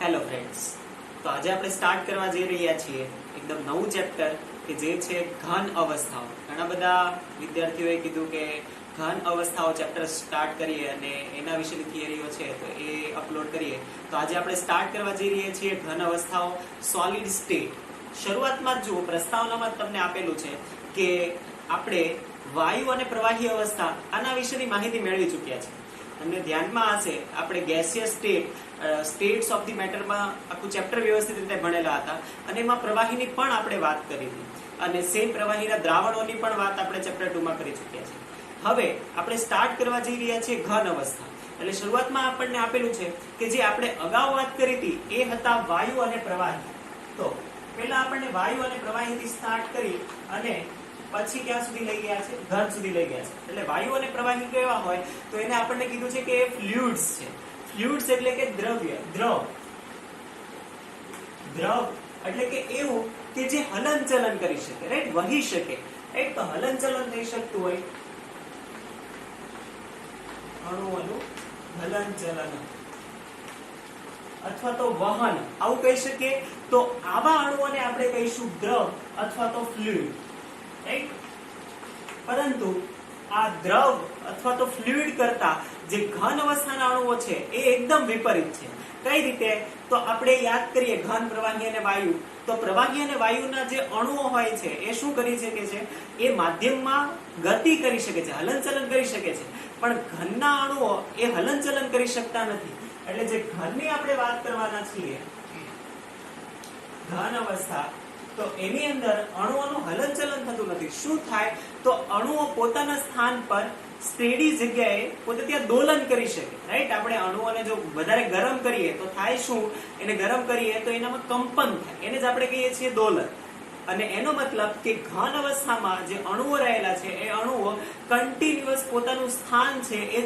Hello friends, તો આજે આપણે સ્ટાર્ટ કરવા જઈ રહ્યા છીએ એકદમ નવું ચેપ્ટર કે જે છે ઘન અવસ્થાઓ. ઘણા બધા વિદ્યાર્થીઓએ કીધું કે ઘન અવસ્થાઓ ચેપ્ટર સ્ટાર્ટ કરીએ અને એના વિશેની થિયરીઓ છે તો એ અપલોડ કરીએ. તો આજે આપણે સ્ટાર્ટ કરવા જઈ રહ્યા છીએ ઘન અવસ્થાઓ સોલિડ સ્ટેટ. શરૂઆતમાં જ જુઓ, પ્રસ્તાવનામાં તમને આપેલું છે કે આપણે વાયુ અને પ્રવાહી અવસ્થા આના વિશેની માહિતી મેળવી ચૂક્યા છે. તમને ધ્યાનમાં હશે આપણે ગેસિયસ સ્ટેટ્સ ઓફ ધી મેટરમાં આખું ચેપ્ટર વ્યવસ્થિત રીતે ભણેલા હતા અને એમાં પ્રવાહીની પણ આપણે વાત કરી હતી અને સેમ પ્રવાહીના દ્રાવણોની પણ વાત આપણે ચેપ્ટર 2 માં કરી ચૂક્યા છે. હવે આપણે સ્ટાર્ટ કરવા જઈ રહ્યા છીએ ઘન અવસ્થા. એટલે શરૂઆતમાં આપણને આપેલું છે કે જે આપણે અગાઉ વાત કરી હતી એ હતા વાયુ અને પ્રવાહી. તો પહેલા આપણને વાયુ અને પ્રવાહીથી સ્ટાર્ટ કરી અને પછી ક્યાં સુધી લઈ ગયા છે? ઘન સુધી લઈ ગયા છે. એટલે વાયુ અને પ્રવાહી કેવા હોય તો એને આપણને કીધું છે કે એ ફ્લુઇડ્સ છે. ફ્લુઇડ્સ એટલે કે દ્રવ એટલે કે એવું કે જે હલનચલન કરી શકે, રાઈટ, વહી શકે, રાઈટ. તો હલનચલન થઈ શકતું હોય અણુઓનું હલનચલન અથવા તો વહન, આવું કહી શકીએ. તો આવા અણુઓને આપણે કહીશું દ્રવ અથવા તો ફ્લુઇડ, રાઈટ. પરંતુ આ દ્રવ અથવા તો ફ્લુઇડ કરતા જે ઘન અવસ્થાના અણુઓ છે એ એકદમ વિપરીત છે. કઈ રીતે? તો આપણે યાદ કરીએ ઘન, પ્રવાહી અને વાયુ. તો પ્રવાહી અને વાયુના જે અણુઓ હોય છે એ શું કરી શકે છે? એ માધ્યમમાં ગતિ કરી શકે છે, હલનચલન કરી શકે છે. પણ ઘનના અણુઓ એ હલનચલન કરી શકતા નથી. એટલે જે ઘનની આપણે વાત કરવાના છીએ, ઘન અવસ્થા, તો એની અંદર અણુઓનું હલનચલન થતું નથી. શું થાય? તો અણુઓ પોતાના સ્થાન પર સ્ટેડી જગ્યાએ પોતે ત્યાં દોલન કરી શકે, રાઈટ. આપણે અણુઓને જો વધારે ગરમ કરીએ તો થાય શું? એને ગરમ કરીએ તો એનામાં કંપન થાય, એને જ આપણે કહીએ છીએ દોલન. અને એનો મતલબ કે ઘન અવસ્થામાં જે અણુઓ રહેલા છે એ અણુઓ કન્ટિન્યુઅસ પોતાનું સ્થાન છે એ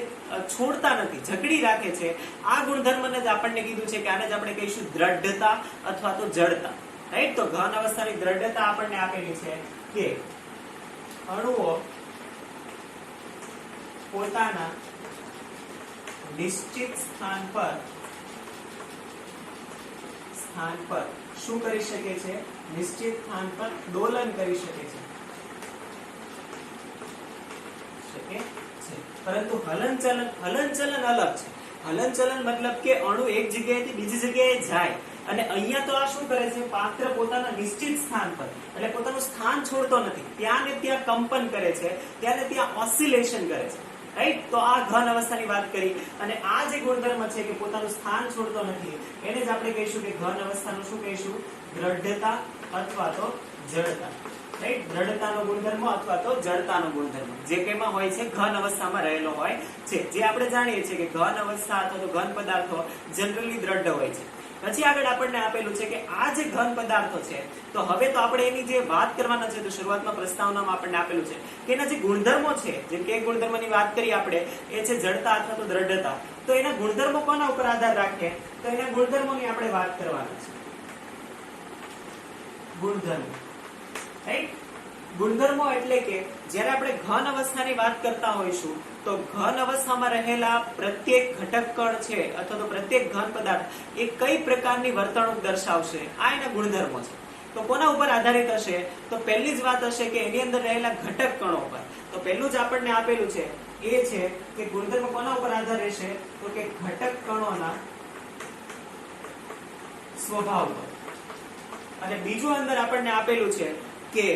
છોડતા નથી, જકડી રાખે છે. આ ગુણધર્મને જ આપણને કીધું છે કે આને જ આપણે કહીશું દ્રઢતા અથવા તો જડતા, રાઈટ. તો ઘન અવસ્થાની દ્રઢતા આપણને આપેલી છે કે અણુઓ પોતાના નિશ્ચિત સ્થાન પર શું કરી શકે છે? નિશ્ચિત સ્થાન પર દોલન કરી શકે છે. પરંતુ હલનચલન અલગ છે. હલનચલન મતલબ કે અણુ એક જગ્યાએથી બીજી જગ્યાએ જાય. અને અહીંયા તો આ શું કરે છે? પાત્ર પોતાના નિશ્ચિત સ્થાન પર, એટલે પોતાનું સ્થાન છોડતો નથી, ત્યાં ને ત્યાં કંપન કરે છે, ત્યાં ને ત્યાં ઓસિલેશન કરે છે, રાઈટ. તો આ ઘન અવસ્થાની વાત કરી. અને આ જે ગુણધર્મ છે કે પોતાનું સ્થાન છોડતો નથી, એને જ આપણે કહીશું કે ઘન અવસ્થાનું શું કહીશું? દ્રઢતા અથવા તો જડતા, રાઈટ. દ્રઢતાનો ગુણધર્મ અથવા તો જડતાનો ગુણધર્મ જે કેમાં હોય છે? ઘન અવસ્થામાં રહેલો હોય છે. જે આપણે જાણીએ છીએ કે ઘન અવસ્થા અથવા તો ઘન પદાર્થો જનરલી દ્રઢ હોય છે. પછી આગળ આપણને આપેલું છે કે આ જે ઘન પદાર્થો છે, તો હવે તો આપણે એની જે વાત કરવાના છે, તો શરૂઆતમાં પ્રસ્તાવનામાં આપણને આપેલું છે કે એના જે ગુણધર્મો છે, જેમ કે એક ગુણધર્મની વાત કરીએ આપણે, એ છે જડતા અથવા તો દ્રઢતા. તો એના ગુણધર્મો કોના ઉપર આધાર રાખે? તો એના ગુણધર્મોની આપણે વાત કરવાના છે. ગુણધર્મો, રાઈટ. ગુણધર્મો એટલે કે જ્યારે આપણે ઘન અવસ્થાની વાત કરતા હોઈશું તો ઘન અવસ્થામાં રહેલા પ્રત્યેક ઘટક કણ છે અથવા તો પ્રત્યેક ઘન પદાર્થ એ કઈ પ્રકારની વર્તણૂક દર્શાવશે, આ એના ગુણધર્મો છે. તો કોના ઉપર આધારિત હશે? તો પહેલી જ વાત હશે કે એની અંદર રહેલા ઘટક કણો પર. તો પહેલું જ આપણને આપેલું છે એ છે કે ગુણધર્મ કોના ઉપર આધાર રહેશે? તો કે ઘટક કણોના સ્વભાવ પર. અને બીજું અંદર આપણને આપેલું છે કે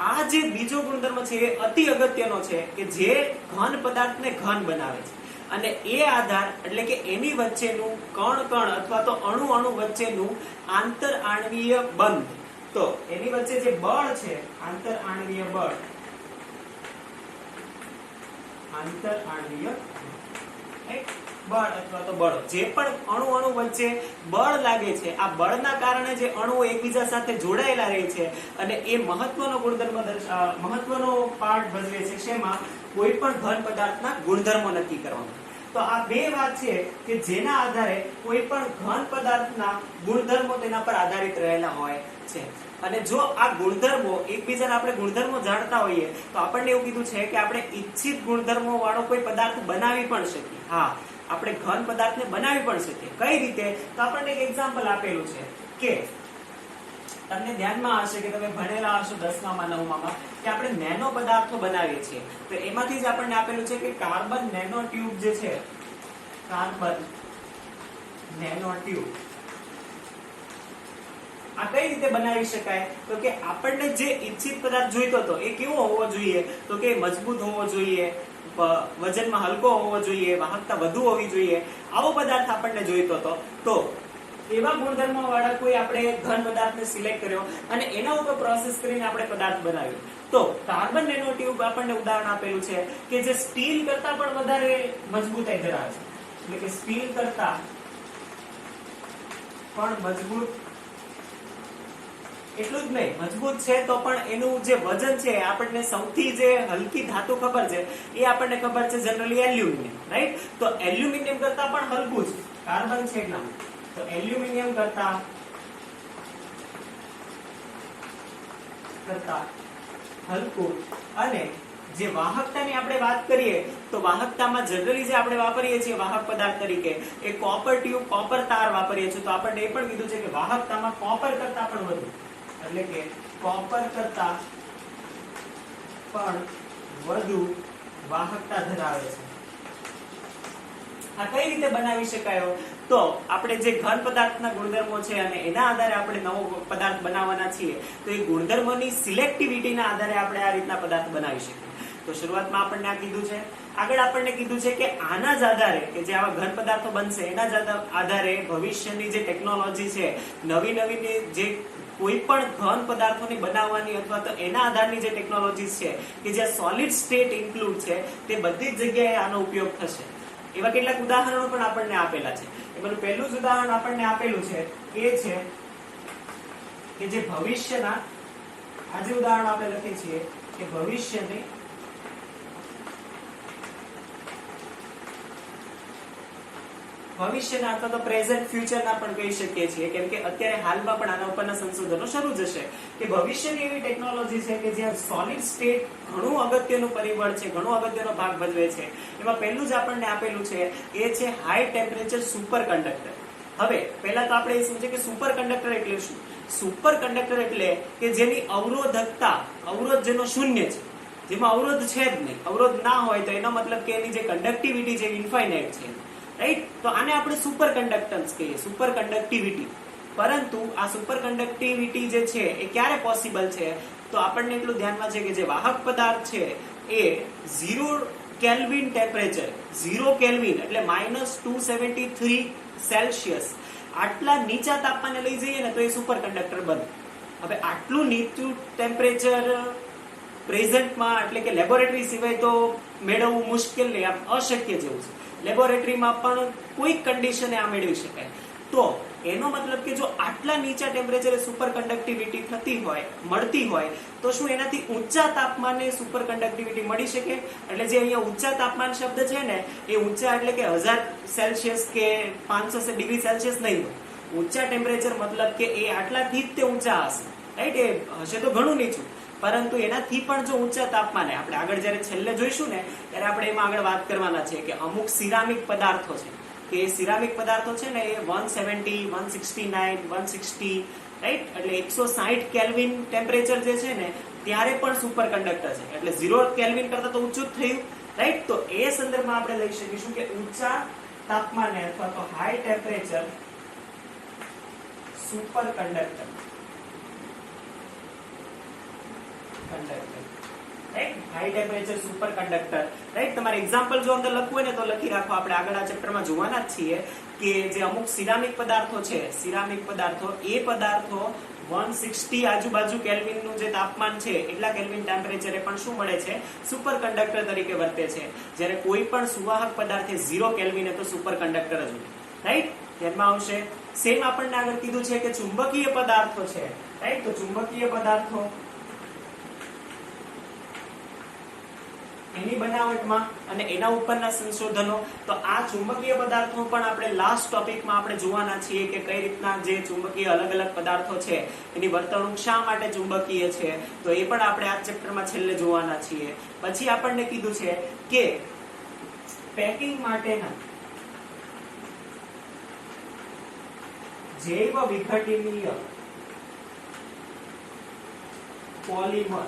આ જે બીજો ગુણધર્મ છે એ અતિ અગત્યનો છે કે જે ઘન પદાર્થને ઘન બનાવે છે. અને એ આધાર એટલે કે એની વચ્ચેનું કણ અથવા તો અણુ વચ્ચેનું આંતર આણ્વીય બંધ. તો એની વચ્ચે જે બળ છે, આંતર આણ્વીય બળ, બળ અથવા તો બળો, જે પણ અણુ વચ્ચે બળ લાગે છે, આ બળના કારણે જે અણુઓ એકબીજા સાથે જોડાયેલા રહે છે અને એ મહત્વનો ગુણધર્મ મહત્વનો પાર્ટ ભજવે છે. શેમાં? કોઈ પણ ઘન પદાર્થના ગુણધર્મો નક્કી કરવામાં. તો આ બે વાત છે કે જેના આધારે કોઈ પણ ઘન પદાર્થના ગુણધર્મો તેના પર આધારિત રહેલા હોય છે. અને જો આ ગુણધર્મો એકબીજાના આપણે ગુણધર્મો જાણતા હોઈએ તો આપણને એવું કીધું છે કે આપણે ઈચ્છિત ગુણધર્મો વાળો કોઈ પદાર્થ બનાવી પણ શકીએ. હા, આપણે ઘન પદાર્થને બનાવી પણ શકીએ. કઈ રીતે? તો આપણને એક એક્ઝામ્પલ આપેલું છે કે તમને ધ્યાનમાં હશે કે તમે ભણેલા હશો 10મા 9મા કે આપણે નેનો પદાર્થો બનાવીએ છીએ. તો એમાંથી જ આપણને આપેલું છે કે કાર્બન નેનો ટ્યુબ જે છે, કાર્બન નેનો ટ્યુબ આ કઈ રીતે બનાવી શકાય? તો કે આપણને જે ઈચ્છિત પદાર્થ જોઈતો હતો એ કેવો હોવો જોઈએ? તો કે મજબૂત હોવો જોઈએ, વજનમાં હલકો હોવો જોઈએ, વાહકતા વધુ હોવી જોઈએ. આવો પદાર્થ આપણને જોઈતો હતો. તો એવા ગુણધર્મો વાળા કોઈ આપણે ઘન પદાર્થને સિલેક્ટ કર્યો અને એના ઉપર પ્રોસેસ કરીને આપણે પદાર્થ બનાવ્યો. તો કાર્બન નેનો ટ્યુબ આપણને ઉદાહરણ આપેલું છે કે જે સ્ટીલ કરતા પણ વધારે મજબૂતાઈ ધરાવે છે. એટલે કે સ્ટીલ કરતા પણ મજબૂત, એટલું જ નહીં, મજબૂત છે તો પણ એનું જે વજન છે, આપણને સૌથી જે હલકી ધાતુ ખબર છે એ આપણને ખબર છે જનરલી એલ્યુમિનિયમ, રાઈટ? તો એલ્યુમિનિયમ કરતા પણ હલકું છે કાર્બન છે એટલા. તો એલ્યુમિનિયમ કરતા હલકું. અને જે વાહકતાની આપણે વાત કરીએ તો વાહકતામાં જનરલી જે આપણે વાપરીએ છીએ વાહક પદાર્થ તરીકે એ કોપર ટ્યુબ, કોપર તાર વાપરીએ છીએ. તો આપણને એ પણ કીધું છે કે વાહકતામાં કોપર કરતા પણ વધુ, એટલે કે કોપર કરતા પણ વધુ વાહકતા ધરાવે છે. આ કઈ રીતે બનાવી શકાય? તો આપણે જે ઘન પદાર્થના ગુણધર્મો છે અને એના આધારે આપણે નવો પદાર્થ બનાવવાના છીએ, તો એ ગુણધર્મોની સિલેક્ટિવિટીના આધારે આપણે આ રીતના પદાર્થ બનાવી શકીએ. તો શરૂઆતમાં આપણને આ કીધું છે. આગળ આપણને કીધું છે કે આના જ આધારે કે જે આવા ઘન પદાર્થો બનશે એના જ આધારે ભવિષ્યની જે ટેકનોલોજી છે, નવી નવી જે કોઈ પણ ઘન પદાર્થોની બનાવવાની અથવા તો એના આધારની જે ટેકનોલોજી છે કે જ્યાં સોલિડ સ્ટેટ ઇન્ક્લુડ છે, તે બધી જ જગ્યાએ આનો ઉપયોગ થશે. એવા કેટલાક ઉદાહરણો પણ આપણને આપેલા છે. એમાંનું પહેલું જ ઉદાહરણ આપણને આપેલું છે એ છે કે જે ભવિષ્યના, આજે ઉદાહરણ આપણે લખીએ છીએ કે ભવિષ્યની અથવા તો પ્રેઝન્ટ ફ્યુચરના પણ કહી શકીએ છીએ, કેમ કે અત્યારે હાલમાં પણ આના ઉપરના સંશોધનો શરૂ જશે કે ભવિષ્યની એવી ટેકનોલોજી છે કે જ્યાં સોલિડ સ્ટેટ ઘણું અગત્યનું પરિબળ છે, ઘણો અગત્યનો ભાગ ભજવે છે. એમાં પહેલું જ આપણને આપેલું છે એ છે હાઈ ટેમ્પરેચર સુપર કંડક્ટર. હવે પહેલા તો આપણે એ સમજીએ કે સુપર કંડક્ટર એટલે શું? સુપર કંડક્ટર એટલે કે જેની અવરોધકતા, અવરોધ જેનો શૂન્ય છે, જેમાં અવરોધ છે જ નહીં. અવરોધ ના હોય તો એનો મતલબ કે એની જે કંડક્ટિવિટી છે ઇન્ફાઇનાઇટ છે, રાઈટ? તો આને આપણે સુપર કન્ડક્ટન્સ કહીએ, સુપર કંડક્ટિવિટી. પરંતુ આ સુપર કંડક્ટિવિટી જે છે એ ક્યારે પોસિબલ છે? તો આપણને એટલું ધ્યાનમાં છે કે જે વાહક પદાર્થ છે એ 0 કેલ્વિન ટેમ્પરેચર, 0 કેલ્વિન એટલે -273 સેલ્સિયસ આટલા નીચા તાપમાને લઈ જઈએ ને તો એ સુપર કંડક્ટર બને. હવે આટલું નીચું ટેમ્પરેચર પ્રેઝન્ટમાં એટલે કે લેબોરેટરી સિવાય તો મેળવવું મુશ્કેલ નહીં, આમ અશક્ય જેવું છે. લેબોરેટરીમાં પણ કોઈ કન્ડિશને આ મેળવી શકાય. તો એનો મતલબ કે જો આટલા નીચા ટેમ્પરેચરે સુપર કંડક્ટિવિટી થતી હોય, મળતી હોય, તો શું એનાથી ઊંચા તાપમાને સુપર કંડક્ટિવિટી મળી શકે? એટલે જે અહીંયા ઊંચા તાપમાન શબ્દ છે ને એ ઊંચા એટલે કે 1000 સેલ્સિયસ કે 500 ડિગ્રી સેલ્સિયસ નહીં હોય. ઊંચા ટેમ્પરેચર મતલબ કે એ આટલાથી જ તે ઊંચા હશે, રાઈટ? એ હશે તો ઘણું નીચું, પરંતુ એનાથી પણ જો ઊંચા તાપમાને આપણે આગળ જ્યારે છેલ્લે જોઈશું ને ત્યારે આપણે એમાં આગળ વાત કરવાના છે કે અમુક સિરામિક પદાર્થો છે કે એ સિરામિક પદાર્થો છે ને એ 170, 169, 160, રાઈટ? એટલે 160 કેલ્વિન ટેમ્પરેચર જે છે ને ત્યારે પણ સુપર કંડક્ટર છે. એટલે 0 કેલ્વિન કરતા તો ઊંચું જ થયું, રાઈટ? તો એ સંદર્ભમાં આપણે લઈ શકીશું કે ઊંચા તાપમાને અથવા તો high temperature super conductor, high temperature super conductor, right? તમારે એક્ઝામ્પલ જો અંદર લખવું હોય ને તો લખી રાખો. આપણે આગળ આ ચેપ્ટરમાં જોવાના જ છીએ કે જે અમુક સિરામિક પદાર્થો છે, સિરામિક પદાર્થો, એ પદાર્થો 160 આજુબાજુ કેલ્વિનનું જે તાપમાન છે એટલા કેલ્વિન ટેમ્પરેચરે પણ શું મળે છે? સુપર કંડક્ટર તરીકે વર્તે છે. જ્યારે કોઈ પણ સુવાહક પદાર્થ 0 કેલ્વિન તો સુપર કંડક્ટર જ હોય, રાઈટ? ધ્યાનમાં આવશે. સેમ આપણને આગળ કીધું છે કે ચુંબકીય પદાર્થો છે, રાઈટ? તો ચુંબકીય પદાર્થો એની બનાવટમાં અને એના ઉપરના સંશોધનો. તો આ ચુંબકીય પદાર્થો પણ આપણે લાસ્ટ ટોપિકમાં આપણે જોવાના છીએ કે કઈ રીતના જે ચુંબકીય અલગ અલગ પદાર્થો છે એની વર્તણૂક શા માટે ચુંબકીય છે, તો એ પણ આપણે આ ચેપ્ટરમાં છેલ્લે જોવાના છીએ. પછી આપણને કીધું છે કે પેકિંગ માટેના જૈવ વિઘટનીય પોલિમર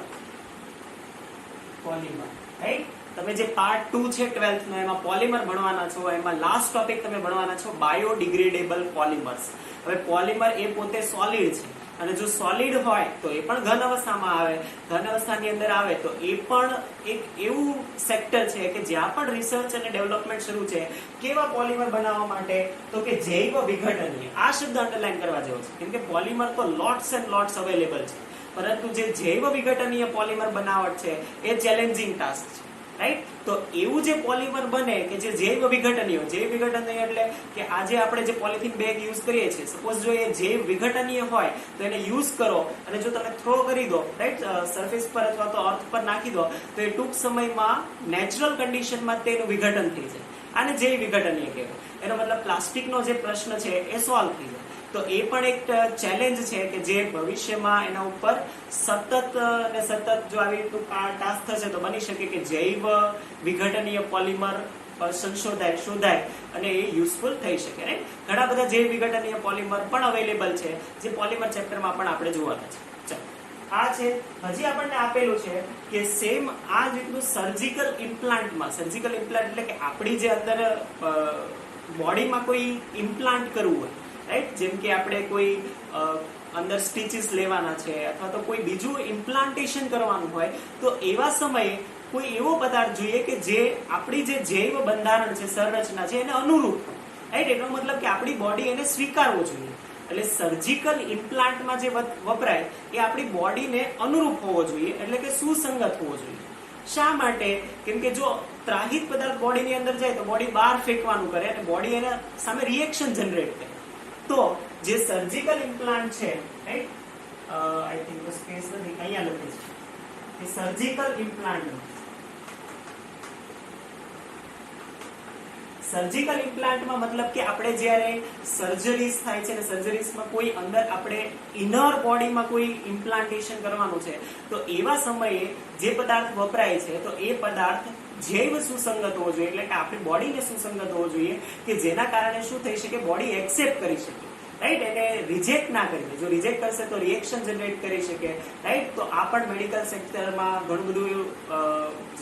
રાઈટ. તમે જે પાર્ટ 2 છે 12th નો એમાં પોલિમર ભણવાના છો, એમાં લાસ્ટ ટોપિક તમે ભણવાના છો બાયોડિગ્રેડેબલ પોલિમર્સ. હવે પોલિમર એ પોતે સોલિડ છે અને જો સોલિડ હોય તો એ પણ ઘન અવસ્થામાં આવે. ઘન અવસ્થાની અંદર આવે તો એ પણ એક એવું સેક્ટર છે કે જ્યાં પણ રિસર્ચ અને ડેવલપમેન્ટ શરૂ છે. કેવા પોલિમર બનાવવા માટે, તો કે જૈવ વિઘટનીય. આ શબ્દ અંડરલાઈન કરવા જેવો છે કેમ કે પોલિમર તો લોટ્સ એન્ડ લોટ્સ અવેલેબલ છે, પરંતુ જે જૈવ વિઘટનીય પોલિમર બનાવટ છે એ ચેલેન્જિંગ ટાસ્ક છે રાઈટ. તો એવું જે પોલિમર બને કે જે જૈવ વિઘટનીય એટલે કે આજે આપણે જે પોલિથીન બેગ યુઝ કરીએ છીએ, સપોઝ જો એ જૈવ વિઘટનીય હોય તો એને યુઝ કરો અને જો તમે થ્રો કરી દો રાઈટ સરફેસ પર અથવા તો અર્થ પર નાખી દો તો એ ટૂંક સમયમાં નેચરલ કન્ડિશનમાં તેનું વિઘટન થઈ જાય. આને જૈવ વિઘટનીય કહેવાય. એનો મતલબ પ્લાસ્ટિકનો જે પ્રશ્ન છે એ સોલ્વ થઈ જાય. તો એ પણ એક ચેલેન્જ છે કે જે ભવિષ્યમાં એના ઉપર સતત ને સતત જો આવી રીતનું ટાસ્ક થશે તો બની શકે કે જૈવ વિઘટનીય પોલિમર શોધાય અને એ યુઝફુલ થઈ શકે રાઈટ. ઘણા બધા જૈવ વિઘટનીય પોલિમર પણ અવેલેબલ છે જે પોલિમર ચેપ્ટરમાં પણ આપણે જોવાના છે. ચાલો આ છે. હજી આપણને આપેલું છે કે સેમ આ રીતનું સર્જિકલ ઇમ્પ્લાન્ટમાં, સર્જિકલ ઇમ્પ્લાન્ટ એટલે કે આપણી જે અંદર બોડીમાં કોઈ ઇમ્પ્લાન્ટ કરવું હોય રાઈટ, જેમ કે આપણે કોઈ અંદર સ્ટીચીસ લેવાના છે અથવા તો કોઈ બીજું ઇમ્પ્લાન્ટેશન કરવાનું હોય તો એવા સમયે કોઈ એવો પદાર્થ જોઈએ કે જે આપણી જે જૈવ બંધારણ છે, સંરચના છે એને અનુરૂપ રાઈટ. એનો મતલબ કે આપણી બોડી એને સ્વીકારવો જોઈએ. એટલે સર્જિકલ ઇમ્પ્લાન્ટમાં જે વપરાય એ આપણી બોડીને અનુરૂપ હોવો જોઈએ, એટલે કે સુસંગત હોવો જોઈએ. શા માટે? કેમ કે જો ત્રાહિત પદાર્થ બોડીની અંદર જાય તો બોડી બહાર ફેંકવાનું કરે અને બોડી એના સામે રિએક્શન જનરેટ કરે. તો જે સર્જિકલ ઇમ્પ્લાન્ટ છે રાઈટ, આઈ થિંક તો સ્પેસ નથી, અહીંયા લખે છે કે સર્જિકલ ઇમ્પ્લાન્ટમાં મતલબ કે આપણે જ્યારે સર્જરીઝ થાય છે ને સર્જરીઝમાં કોઈ અંદર આપણે ઇનર બોડીમાં કોઈ ઇમ્પ્લાન્ટેશન કરવાનું છે તો એવા સમયે જે પદાર્થ વપરાય છે તો એ પદાર્થ જૈવ સુસંગત હોવો જોઈએ, એટલે કે આપણી બોડીને સુસંગત હોવો જોઈએ કે જેના કારણે શું થઈ શકે, બોડી એક્સેપ્ટ કરી શકે રાઈટ, એને રિજેક્ટ ના કરી દે. જો રિજેક્ટ કરશે તો રિએક્શન જનરેટ કરી શકે રાઈટ. તો આ પણ મેડિકલ સેક્ટરમાં ઘણું બધું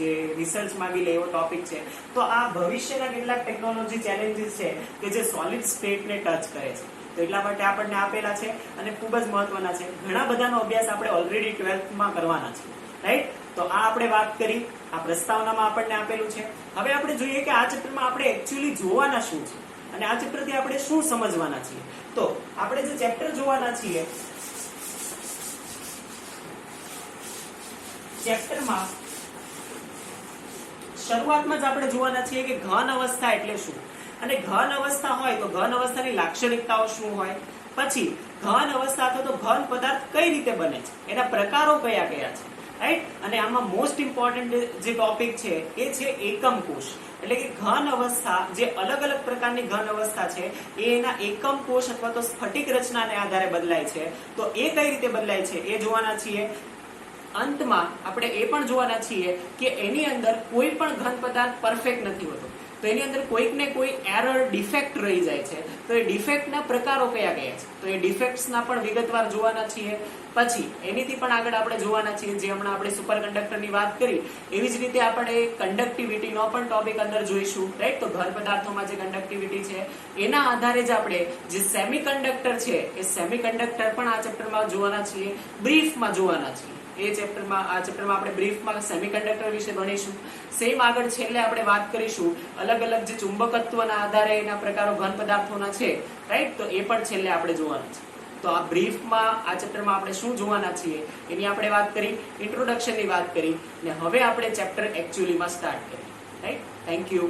જે રિસર્ચ માંગી લે એવો ટોપિક છે. તો આ ભવિષ્યના કેટલાક ટેકનોલોજી ચેલેન્જીસ છે કે જે સોલિડ સ્ટેટને ટચ કરે છે. તો એટલા માટે આપણને આપેલા છે અને ખૂબ જ મહત્વના છે. ઘણા બધાનો અભ્યાસ આપણે ઓલરેડી 12th માં કરવાના છે રાઈટ. તો આ આપણે વાત કરી, આ પ્રસ્તાવનામાં આપણને આપેલું છે. હવે આપણે જોઈએ કે આ ચેપ્ટરમાં આપણે એકચ્યુઅલી જોવાના શું છે અને આ ચેપ્ટરથી આપણે શું સમજવાના છીએ. તો આપણે જે ચેપ્ટર જોવાના છીએ, ચેપ્ટરમાં શરૂઆતમાં જ આપણે જોવાના છીએ કે ઘન અવસ્થા એટલે શું, અને ઘન અવસ્થા હોય તો ઘન અવસ્થાની લાક્ષણિકતાઓ શું હોય, પછી ઘન અવસ્થા અથવા તો ઘન પદાર્થ કઈ રીતે બને છે, એના પ્રકારો કયા કયા છે રાઈટ. અને આમાં મોસ્ટ ઇમ્પોર્ટન્ટ જે ટોપિક છે એ છે એકમ કોષ. એટલે કે ઘન અવસ્થા, જે અલગ અલગ પ્રકારની ઘન અવસ્થા છે એ એના એકમ કોષ અથવા તો સ્ફટિક રચનાને આધારે બદલાય છે. તો એ કઈ રીતે બદલાય છે એ જોવાના છીએ. અંતમાં આપણે એ પણ જોવાના છીએ કે એની અંદર કોઈ પણ ઘન પદાર્થ પરફેક્ટ નથી હોતો, તો એની અંદર કોઈક ને કોઈ એરર, ડિફેક્ટ રહી જાય છે. તો એ ડિફેક્ટના પ્રકારો કયા કયા છે, તો એ ડિફેક્ટ્સના પણ વિગતવાર જોવાના છીએ. પછી એનીથી પણ આગળ આપણે જોવાના છીએ, જે હમણાં આપણે સુપર કંડક્ટરની વાત કરી એવી જ રીતે આપણે કંડક્ટિવિટીનો પણ ટોપિક અંદર જોઈશું રાઈટ. તો ઘન પદાર્થોમાં જે કંડક્ટિવિટી છે એના આધારે જ આપણે જે સેમી કંડક્ટર છે એ સેમી કંડક્ટર પણ આ ચેપ્ટરમાં જોવાના છીએ, બ્રીફમાં જોવાના છીએ. આ ચેપ્ટરમાં આપણે બ્રીફમાં સેમીકન્ડક્ટર વિશે ભણીશું. સેમ આગળ છેલ્લે આપણે વાત કરીશું અલગ અલગ જે ચુંબકત્વના આધારે એના પ્રકારો ઘન પદાર્થોના છે રાઈટ. તો એ પણ છેલ્લે આપણે જોવાના છે. તો આ બ્રીફમાં આ ચેપ્ટરમાં આપણે શું જોવાના છીએ એની આપણે વાત કરી, ઇન્ટ્રોડક્શનની વાત કરી, ને હવે આપણે ચેપ્ટર એકચ્યુઅલીમાં સ્ટાર્ટ કરીએ રાઈટ. Thank you.